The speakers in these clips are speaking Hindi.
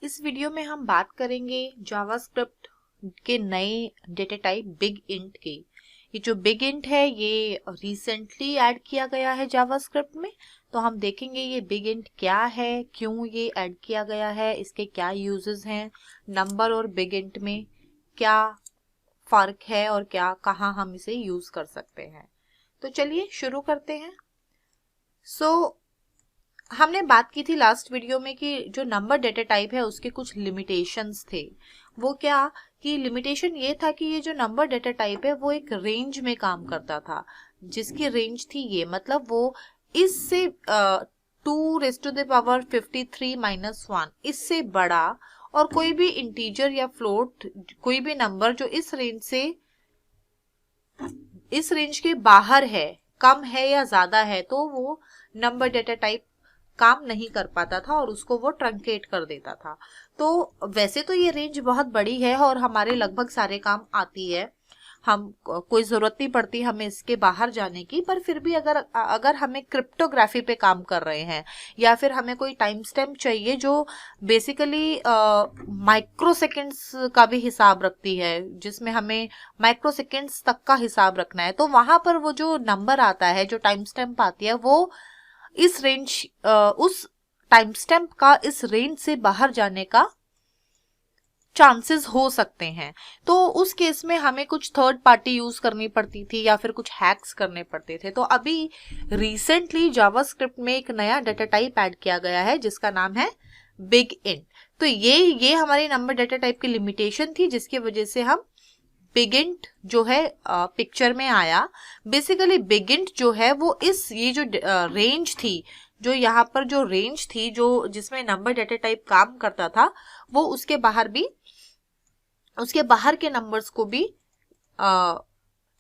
इस वीडियो में हम बात करेंगे जावास्क्रिप्ट के नए डेटा टाइप बिग इंट के। ये जो बिग इंट है ये रिसेंटली ऐड किया गया है जावास्क्रिप्ट में। तो हम देखेंगे ये बिग इंट क्या है, क्यों ये ऐड किया गया है, इसके क्या यूजेस हैं, नंबर और बिग इंट में क्या फर्क है और क्या कहाँ हम इसे यूज कर सकते हैं। तो चलिए शुरू करते हैं। हमने बात की थी लास्ट वीडियो में कि जो नंबर डेटा टाइप है उसके कुछ लिमिटेशंस थे। वो क्या कि लिमिटेशन ये था कि ये जो नंबर डेटा टाइप है वो एक रेंज में काम करता था, जिसकी रेंज थी ये, मतलब वो इससे 2⁻53-1 इससे बड़ा और कोई भी इंटीजर या फ्लोट, कोई भी नंबर जो इस रेंज के बाहर है, कम है या ज्यादा है, तो वो नंबर डेटा टाइप काम नहीं कर पाता था और उसको वो ट्रंकेट कर देता था। तो वैसे तो ये रेंज बहुत बड़ी है और हमारे लगभग सारे काम आती है, हम कोई जरूरत नहीं पड़ती हमें इसके बाहर जाने की। पर फिर भी अगर हमें क्रिप्टोग्राफी पे काम कर रहे हैं या फिर हमें कोई टाइम स्टैम्प चाहिए जो बेसिकली माइक्रो सेकेंड्स का भी हिसाब रखती है, जिसमें हमें माइक्रो सेकेंड्स तक का हिसाब रखना है, तो वहां पर वो जो नंबर आता है, जो टाइम स्टैम्प आती है, वो इस रेंज उस टाइम स्टैम्प का इस रेंज से बाहर जाने का चांसेस हो सकते हैं। तो उस केस में हमें कुछ थर्ड पार्टी यूज करनी पड़ती थी या फिर कुछ हैक्स करने पड़ते थे। तो अभी रिसेंटली जावास्क्रिप्ट में एक नया डेटा टाइप ऐड किया गया है जिसका नाम है बिग इंट। तो ये हमारी नंबर डेटा टाइप की लिमिटेशन थी, जिसकी वजह से हम बिग इंट जो है पिक्चर में आया। बेसिकली बिग इंट जो है वो ये जो रेंज थी, जो यहाँ पर जो रेंज थी जो जिसमें नंबर डेटा टाइप काम करता था, वो उसके बाहर के नंबर्स को भी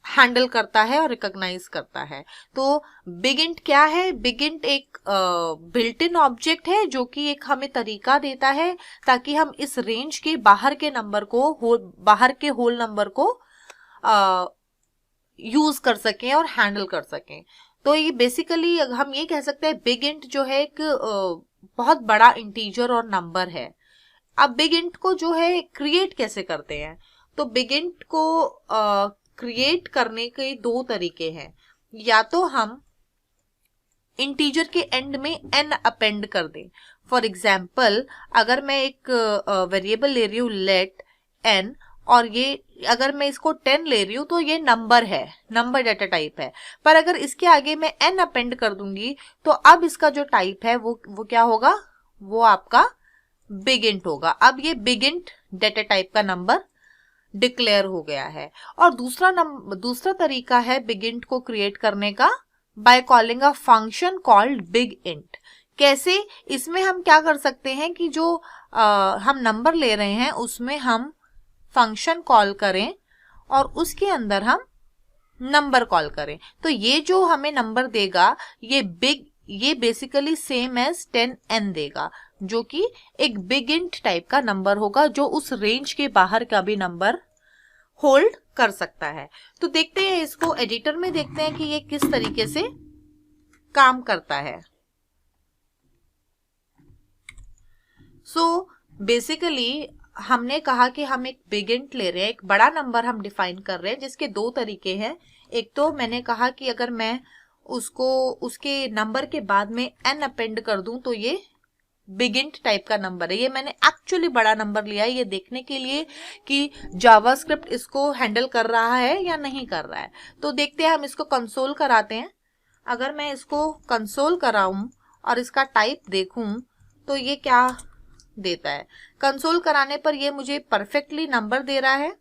हैंडल करता है और रिकॉग्नाइज करता है। तो बिग इंट क्या है? बिग इंट एक बिल्ट इन ऑब्जेक्ट है जो कि एक हमें तरीका देता है ताकि हम इस रेंज के बाहर के नंबर को बाहर के होल नंबर को यूज कर सकें और हैंडल कर सकें। तो ये बेसिकली हम ये कह सकते हैं बिग इंट जो है एक बहुत बड़ा इंटीजर और नंबर है। अब बिग इंट को जो है क्रिएट कैसे करते हैं? तो बिग इंट को क्रिएट करने के दो तरीके हैं। या तो हम इंटीजर के एंड में n अपेंड कर दें। फॉर एग्जाम्पल, अगर मैं एक वेरिएबल ले रही हूँ लेट n, और ये अगर मैं इसको 10 ले रही हूँ तो ये नंबर है, नंबर डेटा टाइप है। पर अगर इसके आगे मैं n अपेंड कर दूंगी तो अब इसका जो टाइप है वो क्या होगा? वो आपका बिग इंट होगा। अब ये बिग इंट डेटा टाइप का नंबर डिक्लेयर हो गया है। और दूसरा तरीका है बिग इंट को क्रिएट करने का, by calling a function called big int. कैसे? इसमें हम क्या कर सकते हैं कि जो हम नंबर ले रहे हैं उसमें हम फंक्शन कॉल करें और उसके अंदर हम नंबर कॉल करें। तो ये जो हमें नंबर देगा ये बेसिकली सेम एज 10n देगा, जो कि एक बिग इंट टाइप का नंबर होगा जो उस रेंज के बाहर का भी नंबर होल्ड कर सकता है। तो देखते हैं, इसको एडिटर में देखते हैं कि ये किस तरीके से काम करता है। बेसिकली हमने कहा कि हम एक बिग इंट ले रहे हैं, एक बड़ा नंबर हम डिफाइन कर रहे हैं जिसके दो तरीके हैं। एक तो मैंने कहा कि अगर मैं उसके नंबर के बाद में n अपेंड कर दूं तो ये बिग इंट टाइप का नंबर है। ये मैंने एक्चुअली बड़ा नंबर लिया है ये देखने के लिए कि जावास्क्रिप्ट इसको हैंडल कर रहा है या नहीं कर रहा है। तो देखते हैं, हम इसको कंसोल कराते हैं। अगर मैं इसको कंसोल कराऊं और इसका टाइप देखूं तो ये क्या देता है? कंसोल कराने पर ये मुझे परफेक्टली नंबर दे रहा है।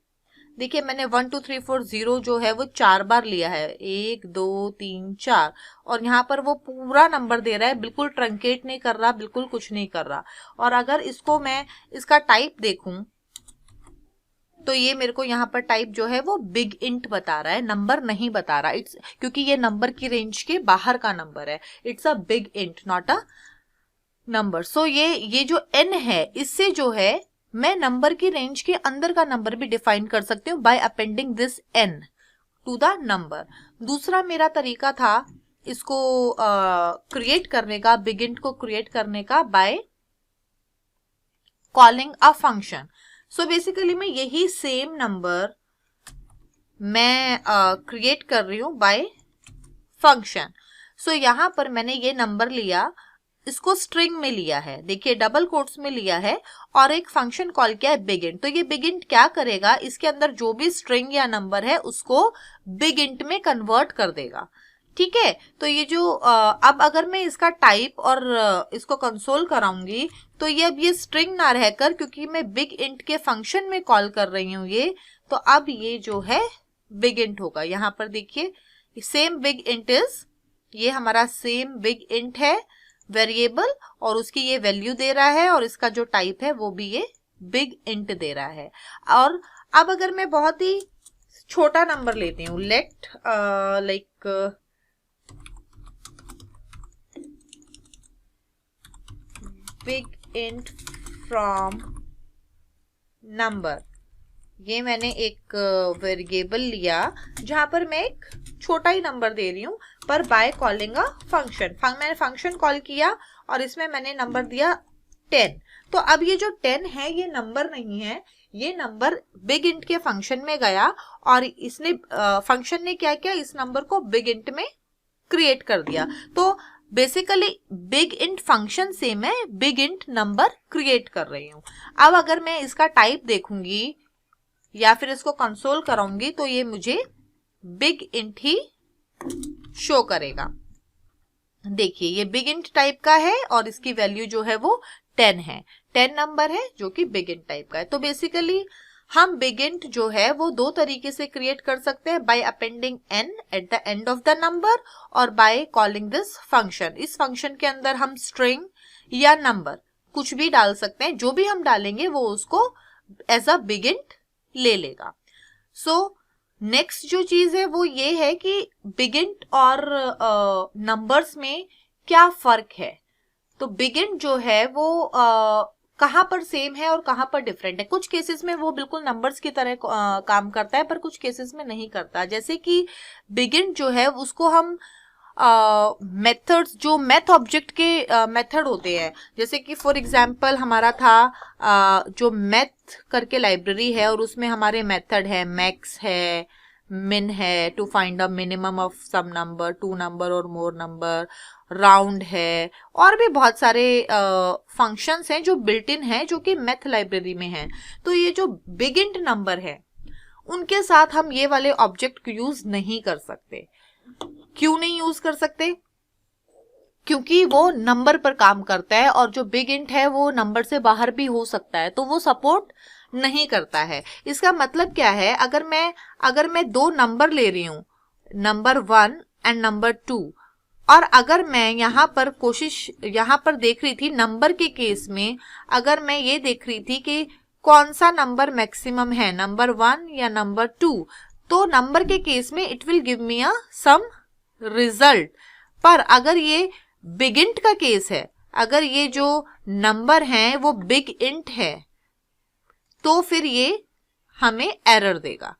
देखिए, मैंने 1 2 3 4 0 जो है वो 4 बार लिया है, 1 2 3 4, और यहाँ पर वो पूरा नंबर दे रहा है, बिल्कुल ट्रंकेट नहीं कर रहा, बिल्कुल कुछ नहीं कर रहा। और अगर इसको मैं इसका टाइप देखूं तो ये मेरे को यहाँ पर टाइप जो है वो बिग इंट बता रहा है, नंबर नहीं बता रहा। क्योंकि ये नंबर की रेंज के बाहर का नंबर है, it's a big int not a number. So ये जो n है, इससे जो है मैं नंबर की रेंज के अंदर का नंबर भी डिफाइन कर सकती हूँ by appending this n to the number. दूसरा मेरा तरीका था इसको क्रिएट करने का, बिग इंट को क्रिएट करने का, by calling a function. So basically मैं यही सेम नंबर मैं क्रिएट कर रही हूं बाय फंक्शन। सो यहां पर मैंने ये नंबर लिया, इसको स्ट्रिंग में लिया है, देखिए डबल कोट्स में लिया है, और एक फंक्शन कॉल किया है बिग इंट। तो ये बिग इंट क्या करेगा, इसके अंदर जो भी स्ट्रिंग या नंबर है उसको बिग इंट में कन्वर्ट कर देगा। ठीक है, तो ये जो अब अगर मैं इसका टाइप और इसको कंसोल कराऊंगी तो ये अब ये स्ट्रिंग ना रहकर, क्योंकि मैं बिग इंट के फंक्शन में कॉल कर रही हूं ये, तो अब ये जो है बिग इंट होगा। यहां पर देखिए सेम बिग इंट इज, ये हमारा सेम बिग इंट है वेरिएबल, और उसकी ये वैल्यू दे रहा है, और इसका जो टाइप है वो भी ये बिग इंट दे रहा है। और अब अगर मैं बहुत ही छोटा नंबर लेती हूँ, let like big int from number, ये मैंने एक वेरिएबल लिया जहां पर मैं एक छोटा ही नंबर दे रही हूं, पर बाय कॉलिंग अ फंक्शन। मैंने फंक्शन कॉल किया और इसमें मैंने नंबर दिया 10। तो अब ये जो 10 है ये नंबर नहीं है, ये नंबर बिग इंट के फंक्शन में गया, और इसने फंक्शन ने क्या किया, इस नंबर को बिग इंट में क्रिएट कर दिया। तो बेसिकली बिग इंट फंक्शन से मैं बिग इंट नंबर क्रिएट कर रही हूं। अब अगर मैं इसका टाइप देखूंगी या फिर इसको कंसोल कराऊंगी तो ये मुझे बिग इंट ही शो करेगा। देखिए ये बिग इंट टाइप का है और इसकी वैल्यू जो है वो 10 है, 10 नंबर है जो कि बिग इंट टाइप का है। तो बेसिकली हम बिग इंट जो है वो दो तरीके से क्रिएट कर सकते हैं, by appending n at the end of the number, और बाय कॉलिंग दिस फंक्शन। इस फंक्शन के अंदर हम स्ट्रिंग या नंबर कुछ भी डाल सकते हैं, जो भी हम डालेंगे वो उसको एज अ बिग इंट ले लेगा। सो नेक्स्ट जो चीज है वो ये है कि बिग इंट और नंबर्स में क्या फर्क है। तो बिग इंट जो है वो कहाँ पर सेम है और कहाँ पर डिफरेंट है। कुछ केसेस में वो बिल्कुल नंबर्स की तरह काम करता है, पर कुछ केसेस में नहीं करता। जैसे कि बिग इंट जो है उसको हम मेथड्स, जो मैथ ऑब्जेक्ट के मेथड होते हैं, जैसे कि फॉर एग्जांपल हमारा था जो मैथ करके लाइब्रेरी है और उसमें हमारे मेथड है, मैक्स है, मिन है, to find a minimum of some number, two number और मोर नंबर, राउंड है, और भी बहुत सारे फंक्शंस हैं जो बिल्ट इन है, जो कि मैथ लाइब्रेरी में है। तो ये जो बिग इंट नंबर है उनके साथ हम ये वाले ऑब्जेक्ट को यूज नहीं कर सकते। क्यों नहीं यूज कर सकते? क्योंकि वो नंबर पर काम करता है, और जो बिग इंट है वो नंबर से बाहर भी हो सकता है, तो वो सपोर्ट नहीं करता है। इसका मतलब क्या है, अगर मैं दो नंबर ले रही हूं, नंबर 1 एंड नंबर 2, और अगर मैं यहाँ पर देख रही थी नंबर के केस में, अगर मैं ये देख रही थी कि कौन सा नंबर मैक्सिमम है, नंबर 1 या नंबर 2, तो नंबर के केस में it will give me a sum result. पर अगर ये बिग इंट का केस है, अगर ये जो नंबर है वो बिग इंट है, तो फिर ये हमें एरर देगा।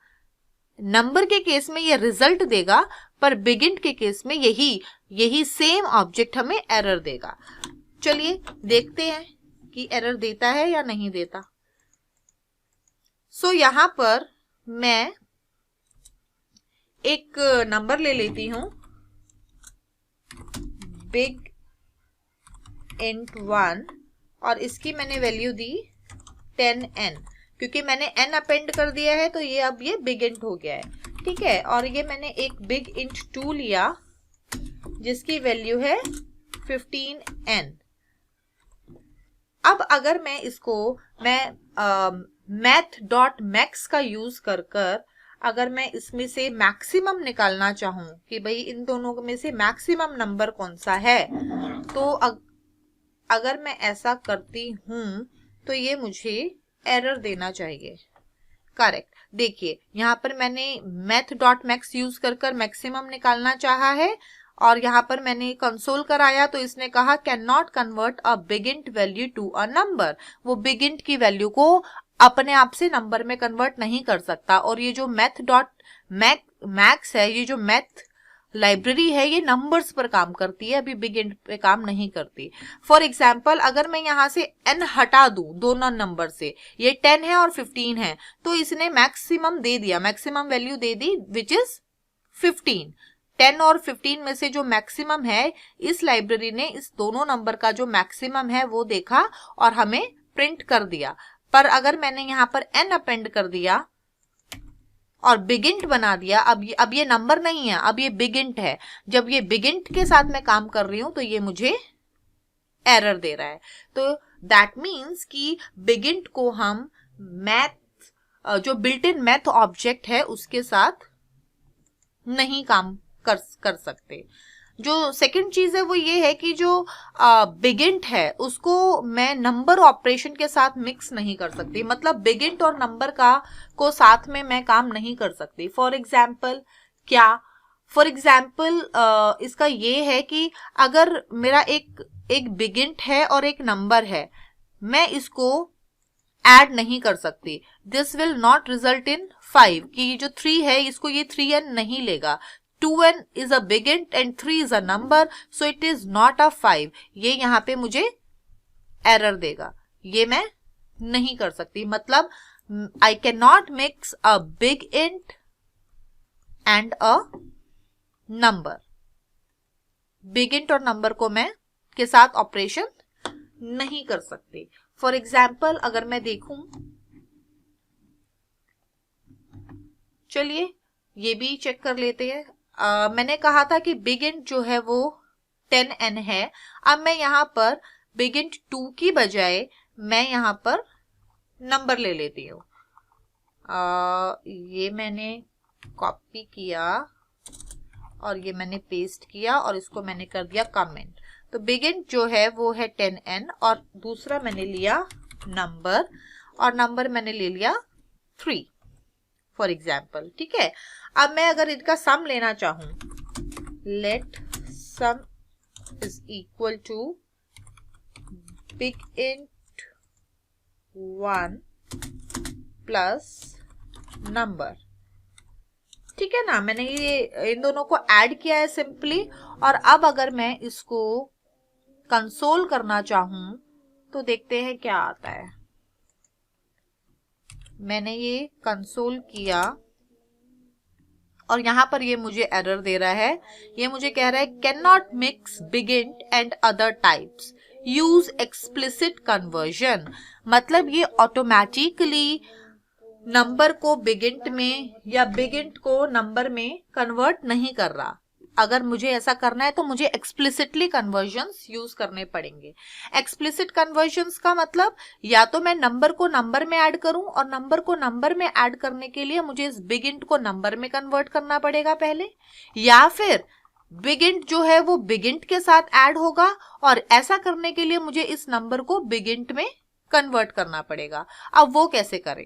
नंबर के केस में ये रिजल्ट देगा, पर बिग इंट के केस में यही सेम ऑब्जेक्ट हमें एरर देगा। चलिए देखते हैं कि एरर देता है या नहीं देता। सो यहां पर मैं एक नंबर ले लेती हूं, बिग इंट 1, और इसकी मैंने वैल्यू दी 10n, क्योंकि मैंने n अपेंड कर दिया है तो ये अब ये बिग इंट हो गया है। ठीक है, और ये मैंने एक बिग इंट 2 लिया जिसकी वैल्यू है 15n। अब अगर मैं इसको math.max का यूज कर अगर मैं इसमें से मैक्सिमम निकालना चाहूं कि भाई इन दोनों में से मैक्सिमम नंबर कौन सा है, तो अगर मैं ऐसा करती हूं तो ये मुझे एरर देना चाहिए। करेक्ट, देखिए यहाँ पर मैंने math.max यूज कर मैक्सिमम निकालना चाहा है, और यहाँ पर मैंने कंसोल कराया तो इसने कहा cannot convert a big int value to a number. वो बिग इंट की वैल्यू को अपने आप से नंबर में कन्वर्ट नहीं कर सकता। और ये जो math.max है, ये जो मैथ लाइब्रेरी है ये नंबर्स पर काम करती है, अभी बिग इंट पे काम नहीं करती। फॉर एग्जाम्पल अगर मैं यहाँ से n हटा दूं दोनों नंबर से, ये 10 है और 15 है, तो इसने मैक्सिमम दे दिया, maximum value they the which is 15। 10 और 15 में से जो मैक्सिमम है, इस लाइब्रेरी ने इस दोनों नंबर का जो मैक्सिमम है वो देखा और हमें प्रिंट कर दिया। पर अगर मैंने यहाँ पर n अपेंड कर दिया और बिग इंट बना दिया, अब ये नंबर नहीं है, अब ये बिग इंट है। जब ये बिग इंट के साथ मैं काम कर रही हूं तो ये मुझे एरर दे रहा है। तो दैट मीन्स कि बिग इंट को हम मैथ, जो बिल्ट इन मैथ ऑब्जेक्ट है उसके साथ नहीं काम कर सकते। जो सेकंड चीज है वो ये है कि जो बिग इंट है उसको मैं नंबर ऑपरेशन के साथ मिक्स नहीं कर सकती, मतलब बिग इंट और नंबर को साथ में मैं काम नहीं कर सकती। फॉर एग्जाम्पल क्या, फॉर एग्जाम्पल इसका ये है कि अगर मेरा एक बिग इंट है और एक नंबर है, मैं इसको ऐड नहीं कर सकती। This will not result in 5, कि ये जो 3 है इसको ये 3n नहीं लेगा। 2n is a big int and 3 is a number, so it is not a 5। ये यहाँ पे मुझे एरर देगा, ये मैं नहीं कर सकती। मतलब I cannot mix a big int and a number। Big int और नंबर को मैं के साथ ऑपरेशन नहीं कर सकती। फॉर एग्जाम्पल अगर मैं देखूं, चलिए ये भी चेक कर लेते हैं। मैंने कहा था कि बिग इंट जो है वो 10n है। अब मैं यहाँ पर बिग इंट 2 की बजाय मैं यहाँ पर नंबर ले लेती हूँ। ये मैंने कॉपी किया और ये मैंने पेस्ट किया और इसको मैंने कर दिया कमेंट। तो बिग इंट जो है वो है 10n और दूसरा मैंने लिया नंबर, और नंबर मैंने ले लिया 3 फॉर एग्जाम्पल। ठीक है, अब मैं अगर इनका सम लेना चाहूं, let sum is equal to big int 1 plus number. ठीक है ना, मैंने ये इन दोनों को ऐड किया है सिंपली। और अब अगर मैं इसको कंसोल करना चाहूं तो देखते हैं क्या आता है। मैंने ये कंसोल किया और यहां पर ये मुझे एरर दे रहा है। ये मुझे कह रहा है can not mix big int and other types, use explicit conversion. मतलब ये ऑटोमेटिकली नंबर को बिग इंट में या बिग इंट को नंबर में कन्वर्ट नहीं कर रहा। अगर मुझे ऐसा करना है तो मुझे एक्सप्लिसिटली कन्वर्जन्स यूज करने पड़ेंगे। एक्सप्लिसिट कन्वर्जन्स का मतलब या तो मैं नंबर को नंबर में ऐड करूं, और नंबर को नंबर में ऐड करने के लिए मुझे इस बिग इंट को नंबर में कन्वर्ट करना पड़ेगा पहले, या फिर बिग इंट जो है वो बिग इंट के साथ ऐड होगा और ऐसा करने के लिए मुझे इस नंबर को बिग इंट में कन्वर्ट करना पड़ेगा। अब वो कैसे करें?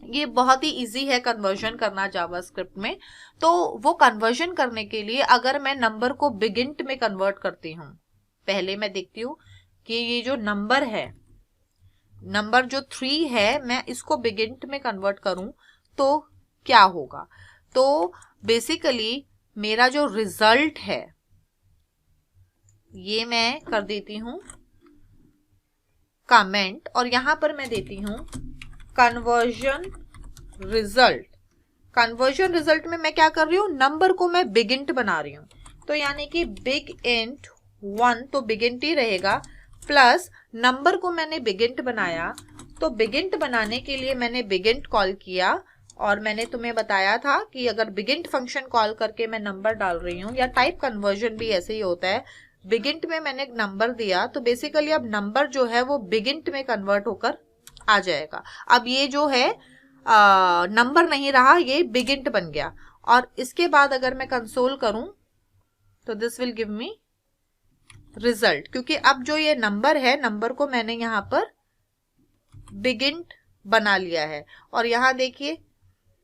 ये बहुत ही इजी है कन्वर्जन करना जावास्क्रिप्ट में। तो वो कन्वर्जन करने के लिए अगर मैं नंबर को बिग इंट में कन्वर्ट करती हूँ, पहले मैं देखती हूँ कि ये जो नंबर है, नंबर जो 3 है, मैं इसको बिग इंट में कन्वर्ट करूं तो क्या होगा। तो बेसिकली मेरा जो रिजल्ट है ये मैं कर देती हूं कमेंट, और यहां पर मैं देती हूं कन्वर्जन रिजल्ट। कन्वर्जन रिजल्ट में मैं क्या कर रही हूँ, नंबर को मैं बिग इंट बना रही हूँ। तो यानी कि बिग इंट 1 तो बिग इंट ही रहेगा, प्लस नंबर को मैंने बिग इंट बनाया। तो बिग इंट बनाने के लिए मैंने बिग इंट कॉल किया, और मैंने तुम्हें बताया था कि अगर बिग इंट फंक्शन कॉल करके मैं नंबर डाल रही हूँ, या टाइप कन्वर्जन भी ऐसे ही होता है, बिग इंट में मैंने नंबर दिया तो बेसिकली अब नंबर जो है वो बिग इंट में कन्वर्ट होकर आ जाएगा। अब ये जो है नंबर नहीं रहा, ये बिग इंट बन गया। और इसके बाद अगर मैं कंसोल करूं तो this will give me result, क्योंकि अब जो ये नंबर है, नंबर को मैंने यहां पर बिग इंट बना लिया है। और यहां देखिए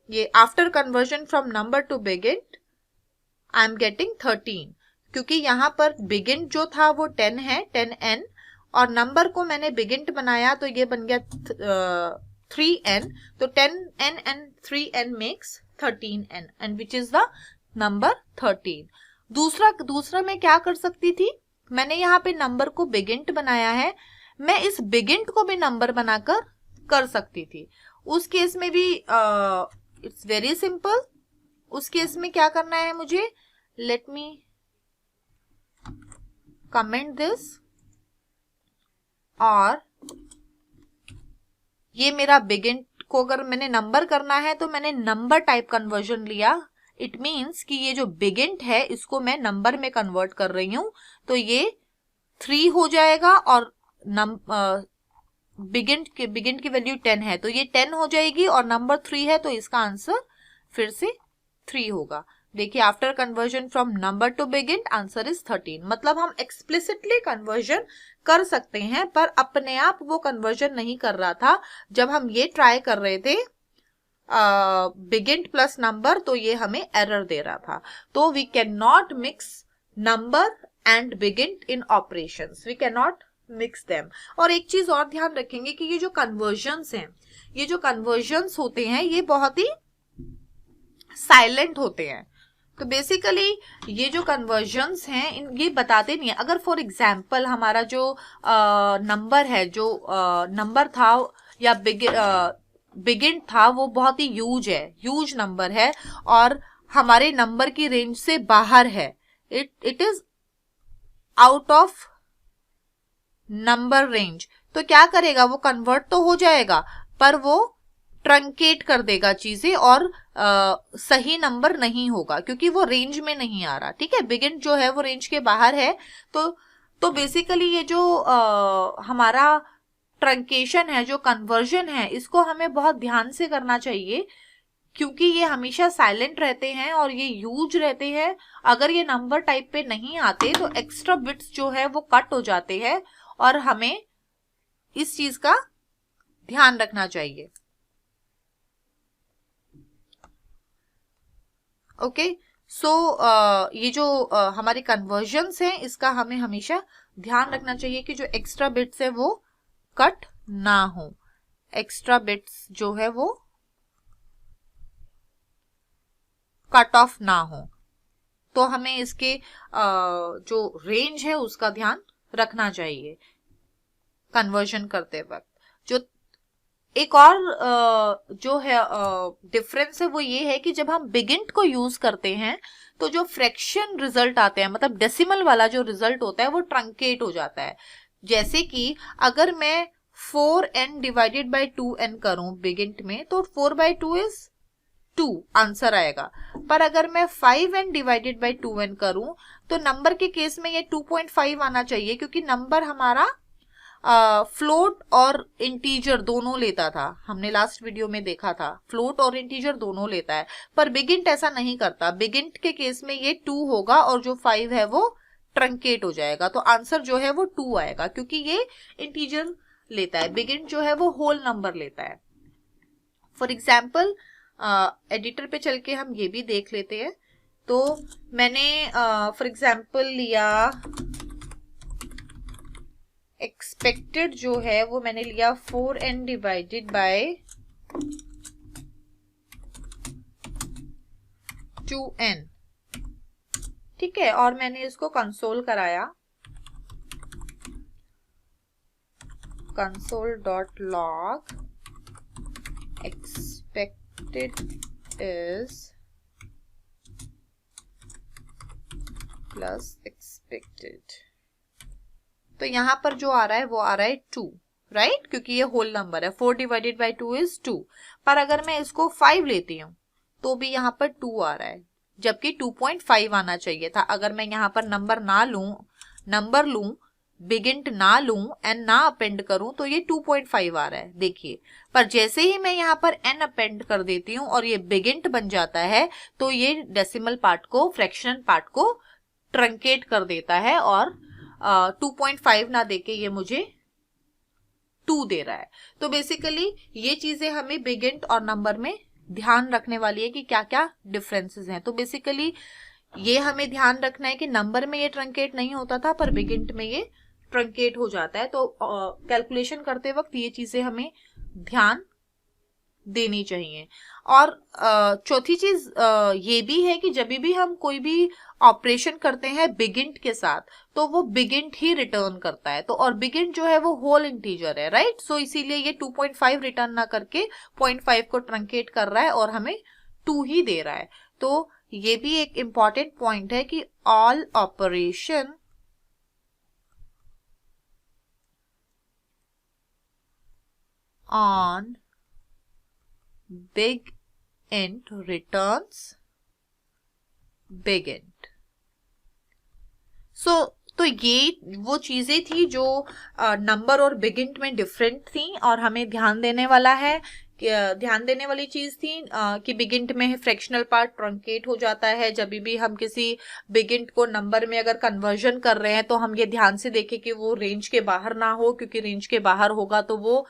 ये after conversion from number to big int I am getting 13, क्योंकि यहां पर बिग इंट जो था वो 10 है, 10n, और नंबर को मैंने बिग इंट बनाया तो ये बन गया 3n। तो 10n and 3n makes 13n, and which is the number 13। दूसरा मैं क्या कर सकती थी, मैंने यहाँ पे नंबर को बिगिंट बनाया है, मैं इस बिगिंट को भी नंबर बनाकर कर सकती थी। उस केस में भी इट्स वेरी सिंपल। उस केस में क्या करना है मुझे, लेट मी कमेंट दिस, और ये मेरा बिगिंट को अगर मैंने नंबर करना है तो मैंने नंबर टाइप कन्वर्जन लिया। इट मीन्स कि ये जो बिगिंट है इसको मैं नंबर में कन्वर्ट कर रही हूं, तो ये 3 हो जाएगा, और बिगिंट की वैल्यू 10 है तो ये 10 हो जाएगी, और नंबर 3 है तो इसका आंसर फिर से 3 होगा। देखिए, after conversion from number to bigint answer is 13। मतलब हम एक्सप्लिसिटली कन्वर्जन कर सकते हैं, पर अपने आप वो कन्वर्जन नहीं कर रहा था। जब हम ये ट्राई कर रहे थे बिगिंट प्लस नंबर, तो ये हमें एरर दे रहा था। तो we can not mix number and bigint in operations, we can not mix them. और एक चीज और ध्यान रखेंगे कि ये जो कन्वर्जन्स हैं, ये जो कन्वर्जन्स होते हैं ये बहुत ही साइलेंट होते हैं। तो बेसिकली ये जो कन्वर्जन्स हैं ये बताते नहीं है। अगर फॉर एग्जाम्पल हमारा जो नंबर है, जो नंबर था या बिगिंट था, वो बहुत ही ह्यूज नंबर है और हमारे नंबर की रेंज से बाहर है, it is out of number range, तो क्या करेगा, वो कन्वर्ट तो हो जाएगा पर वो ट्रंकेट कर देगा चीजें और सही नंबर नहीं होगा, क्योंकि वो रेंज में नहीं आ रहा। ठीक है, बिगिंट जो है वो रेंज के बाहर है। तो बेसिकली ये जो हमारा ट्रंकेशन है, जो कन्वर्जन है, इसको हमें बहुत ध्यान से करना चाहिए, क्योंकि ये हमेशा साइलेंट रहते हैं और ये ह्यूज रहते हैं। अगर ये नंबर टाइप पे नहीं आते तो एक्स्ट्रा बिट्स जो है वो कट हो जाते हैं, और हमें इस चीज का ध्यान रखना चाहिए। ओके, सो ये जो हमारे कन्वर्जन्स हैं इसका हमें हमेशा ध्यान रखना चाहिए कि जो एक्स्ट्रा बिट्स है वो कट ना हो, एक्स्ट्रा बिट्स जो है वो कट ऑफ ना हो। तो हमें इसके जो रेंज है उसका ध्यान रखना चाहिए कन्वर्जन करते वक्त। जो एक और जो है डिफरेंस है वो ये है कि जब हम बिगिंट को यूज करते हैं तो जो फ्रैक्शन रिजल्ट आते हैं, मतलब डेसिमल वाला जो रिजल्ट होता है वो ट्रंकेट हो जाता है। जैसे कि अगर मैं 4n डिवाइडेड बाई 2n करूं बिगिंट में, तो 4/2 इज 2 आंसर आएगा। पर अगर मैं 5n डिवाइडेड बाई 2n करूं तो नंबर के केस में ये 2.5 आना चाहिए, क्योंकि नंबर हमारा फ्लोट और इंटीजर दोनों लेता था। हमने लास्ट वीडियो में देखा था फ्लोट और इंटीजर दोनों लेता है, पर बिगिंट ऐसा नहीं करता। बिगिंट के केस में ये 2 होगा और जो 5 है वो ट्रंकेट हो जाएगा, तो आंसर जो है वो 2 आएगा, क्योंकि ये इंटीजर लेता है। बिगिंट जो है वो होल नंबर लेता है। फॉर एग्जाम्पल एडिटर पे चल के हम ये भी देख लेते हैं। तो मैंने फॉर एग्जाम्पल लिया एक्सपेक्टेड जो है वो मैंने लिया 4n डिवाइडेड बाय 2n। ठीक है, और मैंने इसको कंसोल कराया, console.log expected is plus expected. तो यहां पर जो आ रहा है वो आ रहा है 2, राइट, क्योंकि ये होल नंबर है। 4 डिवाइडेड बाई 2 इज 2। पर अगर मैं इसको 5 लेती हूँ तो भी यहाँ पर 2 आ रहा है, जबकि 2.5 आना चाहिए था। अगर मैं यहाँ पर नंबर लूं, बिगिंट ना लूं, एन ना अपेंड करूं, तो ये 2.5 आ रहा है। देखिए, पर जैसे ही मैं यहाँ पर एन अपेंड कर देती हूँ और ये बिगिंट बन जाता है, तो ये डेसिमल पार्ट को, फ्रैक्शनल पार्ट को ट्रंकेट कर देता है और 2.5 ना देके ये मुझे 2 दे रहा है। तो बेसिकली ये चीजें हमें बिगिंट और नंबर में ध्यान रखने वाली है कि क्या क्या डिफरेंसेस हैं। तो बेसिकली ये हमें ध्यान रखना है कि नंबर में ये ट्रंकेट नहीं होता था, पर बिगिंट में ये ट्रंकेट हो जाता है। तो कैलकुलेशन करते वक्त ये चीजें हमें ध्यान देनी चाहिए। और चौथी चीज ये भी है कि जब भी हम कोई भी ऑपरेशन करते हैं बिगिंट के साथ, तो वो बिगिंट ही रिटर्न करता है। तो और बिगिंट जो है वो होल इंटीजर है, राइट। सो इसीलिए ये 2.5 रिटर्न ना करके 0.5 को ट्रंकेट कर रहा है और हमें 2 ही दे रहा है। तो ये भी एक इंपॉर्टेंट पॉइंट है कि all operation on big int returns big int. So तो ये वो चीजें थी जो नंबर और बिग इंट में डिफरेंट थी और हमें ध्यान देने वाला है। ध्यान देने वाली चीज थी कि बिग इंट में फ्रैक्शनल पार्ट ट्रंकेट हो जाता है। जब भी हम किसी बिग इंट को नंबर में अगर कन्वर्जन कर रहे हैं तो हम ये ध्यान से देखें कि वो रेंज के बाहर ना हो, क्योंकि रेंज के बाहर होगा तो वो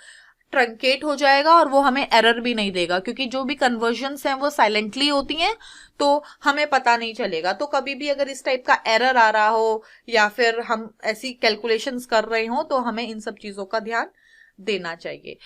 ट्रंकेट हो जाएगा और वो हमें एरर भी नहीं देगा, क्योंकि जो भी कन्वर्जन्स हैं वो साइलेंटली होती हैं तो हमें पता नहीं चलेगा। तो कभी भी अगर इस टाइप का एरर आ रहा हो या फिर हम ऐसी कैलकुलेशंस कर रहे हो तो हमें इन सब चीजों का ध्यान देना चाहिए।